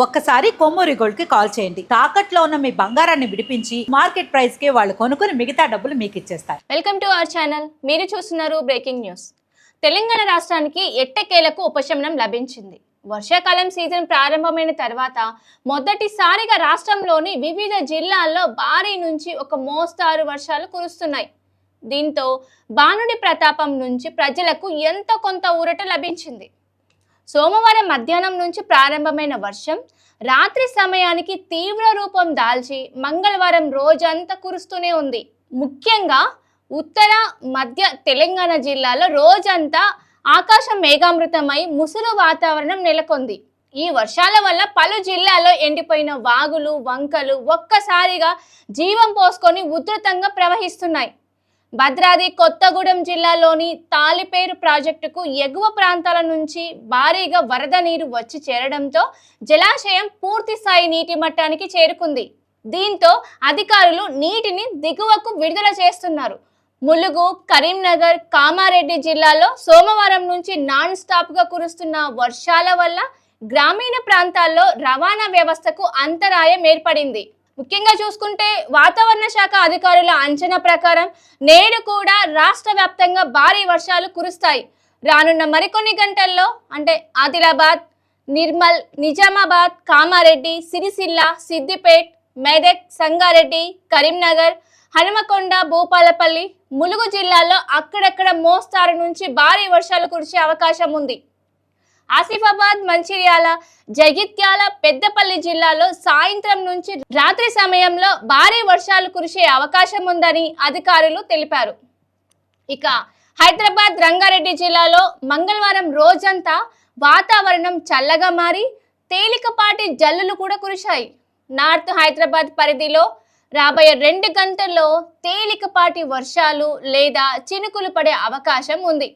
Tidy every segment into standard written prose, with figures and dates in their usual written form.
ఒక్కసారి కొమ్మూరి గోల్డ్ కి కాల్ చేయండి. తాకట్లో ఉన్న మీ బంగారాన్ని విడిపించి మార్కెట్ ప్రైస్ కి వాళ్ళు కొనుక్కుని మిగతా డబ్బులు మీకు ఇచ్చేస్తారు. Welcome to our channel. మీరు చూస్తున్నారు బ్రేకింగ్ న్యూస్. తెలంగాణ రాష్ట్రానికి ఎట్టకేలకు ఉపశమనం లభించింది. వర్షాకాలం సీజన్ ప్రారంభమైన తర్వాత మొదటిసారిగా రాష్ట్రంలోని వివిధ జిల్లాల్లో భారీ నుంచి ఒక మోస్తారు వర్షాలు కురుస్తున్నాయి. దీంతో బానుడి ప్రతాపం నుంచి ప్రజలకు ఎంతో కొంత ఊరట లభించింది. సోమవారం మధ్యాహ్నం నుంచి ప్రారంభమైన వర్షం రాత్రి సమయానికి తీవ్ర రూపం దాల్చి మంగళవారం రోజంతా కురుస్తూనే ఉంది. ముఖ్యంగా ఉత్తర మధ్య తెలంగాణ జిల్లాలో రోజంతా ఆకాశం మేఘామృతమై ముసురు వాతావరణం నెలకొంది. ఈ వర్షాల వల్ల పలు జిల్లాల్లో ఎండిపోయిన వాగులు వంకలు ఒక్కసారిగా జీవం పోసుకొని ఉధృతంగా ప్రవహిస్తున్నాయి. భద్రాద్రి కొత్తగూడెం జిల్లాలోని తాలిపేరు ప్రాజెక్టుకు ఎగువ ప్రాంతాల నుంచి భారీగా వరద నీరు వచ్చి చేరడంతో జలాశయం పూర్తి స్థాయి నీటి మట్టానికి చేరుకుంది. దీంతో అధికారులు నీటిని దిగువకు విడుదల చేస్తున్నారు. ములుగు, కరీంనగర్, కామారెడ్డి జిల్లాలో సోమవారం నుంచి నాన్ స్టాప్ గా కురుస్తున్న వర్షాల వల్ల గ్రామీణ ప్రాంతాల్లో రవాణా వ్యవస్థకు అంతరాయం ఏర్పడింది. ముఖ్యంగా చూసుకుంటే వాతావరణ శాఖ అధికారుల అంచనా ప్రకారం నేడు కూడా రాష్ట్ర వ్యాప్తంగా భారీ వర్షాలు కురుస్తాయి. రానున్న మరికొన్ని గంటల్లో అంటే ఆదిలాబాద్, నిర్మల్, నిజామాబాద్, కామారెడ్డి, సిరిసిల్ల, సిద్దిపేట్, మెదక్, సంగారెడ్డి, కరీంనగర్, హనుమకొండ, భూపాలపల్లి, ములుగు జిల్లాల్లో అక్కడక్కడ మోస్తారు నుంచి భారీ వర్షాలు కురిసే అవకాశం ఉంది. ఆసిఫాబాద్, మంచిర్యాల, జగిత్యాల, పెద్దపల్లి జిల్లాలో సాయంత్రం నుంచి రాత్రి సమయంలో భారీ వర్షాలు కురిసే అవకాశం ఉందని అధికారులు తెలిపారు. ఇక హైదరాబాద్, రంగారెడ్డి జిల్లాలో మంగళవారం రోజంతా వాతావరణం చల్లగా మారి తేలికపాటి జల్లులు కూడా కురిశాయి. నార్త్ హైదరాబాద్ పరిధిలో రాబోయే 2 గంటల్లో తేలికపాటి వర్షాలు లేదా చినుకులు పడే అవకాశం ఉంది.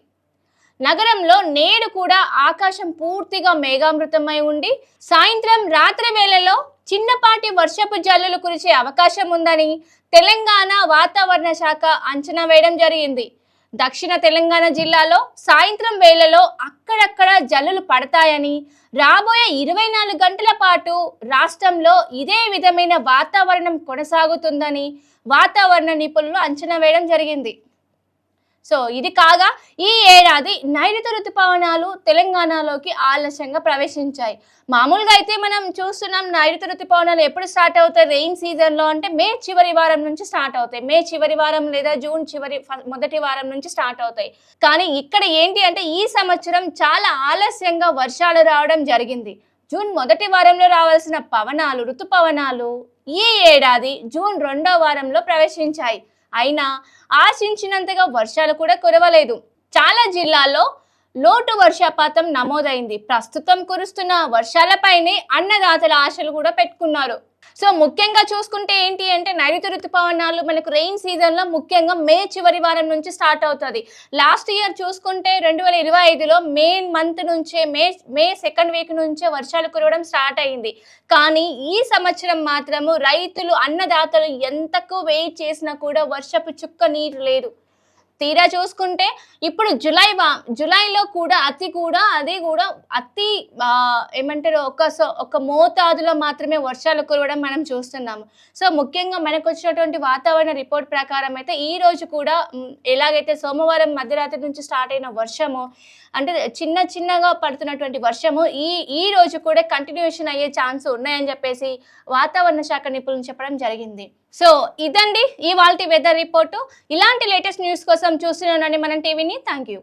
నగరంలో నేడు కూడా ఆకాశం పూర్తిగా మేఘామృతమై ఉండి సాయంత్రం రాత్రి వేళలో చిన్నపాటి వర్షపు జల్లులు కురిసే అవకాశం ఉందని తెలంగాణ వాతావరణ శాఖ అంచనా వేయడం జరిగింది. దక్షిణ తెలంగాణ జిల్లాలో సాయంత్రం వేళలో అక్కడక్కడ జల్లులు పడతాయని, రాబోయే 24 గంటల పాటు రాష్ట్రంలో ఇదే విధమైన వాతావరణం కొనసాగుతుందని వాతావరణ నిపుణులు అంచనా వేయడం జరిగింది. సో ఇది కాగా ఈ ఏడాది నైరుతి ఋతుపవనాలు తెలంగాణలోకి ఆలస్యంగా ప్రవేశించాయి. మామూలుగా అయితే మనం చూస్తున్నాం నైరుతి ఋతుపవనాలు ఎప్పుడు స్టార్ట్ అవుతాయి రెయిన్ సీజన్లో అంటే మే చివరి వారం నుంచి స్టార్ట్ అవుతాయి. మే చివరి వారం లేదా జూన్ మొదటి వారం నుంచి స్టార్ట్ అవుతాయి. కానీ ఇక్కడ ఏంటి అంటే ఈ సంవత్సరం చాలా ఆలస్యంగా వర్షాలు రావడం జరిగింది. జూన్ మొదటి వారంలో రావాల్సిన ఋతుపవనాలు ఈ ఏడాది జూన్ 2వ వారంలో ప్రవేశించాయి. అయినా ఆశించినంతగా వర్షాలు కూడా కురవలేదు. చాలా జిల్లాల్లో లోటు వర్షపాతం నమోదైంది. ప్రస్తుతం కురుస్తున్న వర్షాలపైనే అన్నదాతల ఆశలు కూడా పెట్టుకున్నారు. సో ముఖ్యంగా చూసుకుంటే ఏంటి అంటే నైరుతి ఋతుపవనాలు మనకు రెయిన్ సీజన్లో ముఖ్యంగా మే చివరి వారం నుంచి స్టార్ట్ అవుతుంది. లాస్ట్ ఇయర్ చూసుకుంటే 2025లో మే మంత్ నుంచే మే సెకండ్ వీక్ నుంచే వర్షాలు కురవడం స్టార్ట్ అయింది. కానీ ఈ సంవత్సరం మాత్రము రైతులు అన్నదాతలు ఎంతకు వెయిట్ చేసినా కూడా వర్షపు చుక్క నీరు లేదు. తీరా చూసుకుంటే ఇప్పుడు జులైలో కూడా అది కూడా అతి ఏమంటారు ఒక మోతాదులో మాత్రమే వర్షాలు కురవడం మనం చూస్తున్నాము. సో ముఖ్యంగా మనకు వచ్చినటువంటి వాతావరణ రిపోర్ట్ ప్రకారం అయితే ఈ రోజు కూడా ఎలాగైతే సోమవారం మధ్యరాత్రి నుంచి స్టార్ట్ అయిన వర్షము అంటే చిన్నగా పడుతున్నటువంటి వర్షము ఈ రోజు కూడా కంటిన్యూషన్ అయ్యే ఛాన్స్ ఉన్నాయని చెప్పేసి వాతావరణ శాఖ నిపుణులు చెప్పడం జరిగింది. సో ఇదండి ఇవాల్టి వెదర్ రిపోర్టు. ఇలాంటి లేటెస్ట్ న్యూస్ కోసం చూస్తూనే ఉండండి మన టీవీని. Thank you.